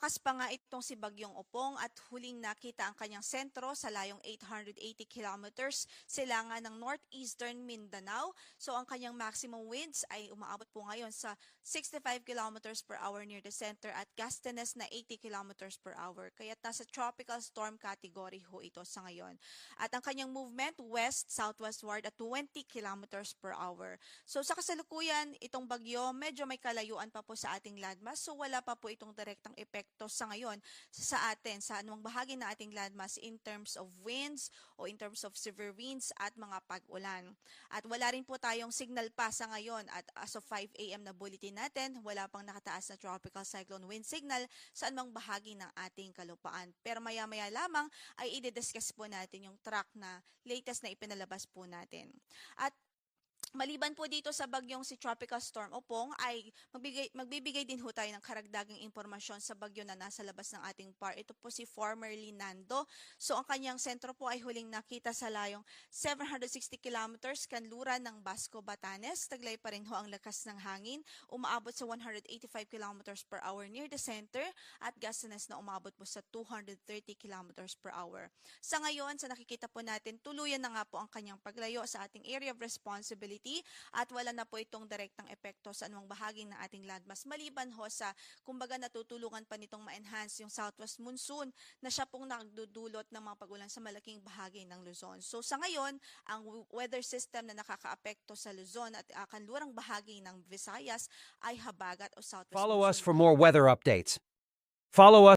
Lumakas pa nga itong si Bagyong Opong at huling nakita ang kanyang sentro sa layong 880 kilometers silangan ng northeastern Mindanao. So ang kanyang maximum winds ay umaabot po ngayon sa 65 kilometers per hour near the center at gustiness na 80 kilometers per hour. Kaya nasa tropical storm category ho ito sa ngayon. At ang kanyang movement west-southwestward at 20 kilometers per hour. So sa kasalukuyan, itong bagyo medyo may kalayuan pa po sa ating landmass. So wala pa po itong direktang epekto sa ngayon sa atin, sa anumang bahagi na ating landmass in terms of winds o in terms of severe winds at mga pag-ulan. At wala rin po tayong signal pa sa ngayon at as of 5 a.m. na bulletin natin, wala pang nakataas na tropical cyclone wind signal sa anumang bahagi ng ating kalupaan. Pero maya-maya lamang ay i-discuss po natin yung track na latest na ipinalabas po natin. At maliban po dito sa bagyong si Tropical Storm Opong ay magbibigay din ho tayo ng karagdagang impormasyon sa bagyo na nasa labas ng ating PAR. Ito po si formerly Nando. So ang kanyang sentro po ay huling nakita sa layong 760 kilometers kanluran ng Basco, Batanes. Taglay pa rin ho ang lakas ng hangin. Umaabot sa 185 kilometers per hour near the center at gustiness na umabot po sa 230 kilometers per hour. Sa ngayon, sa nakikita po natin, tuluyan na nga po ang kanyang paglayo sa ating area of responsibility at wala na po itong direktang epekto sa anumang bahagi ng ating landmass maliban ho sa kumbaga natutulungan pa nitong ma-enhance yung southwest monsoon na siya pong nagdudulot ng mga pag-ulan sa malaking bahagi ng Luzon. So sa ngayon, ang weather system na nakakaapekto sa Luzon at kanlurang bahagi ng Visayas ay habagat o southwest Follow us monsoon. for more weather updates. Follow us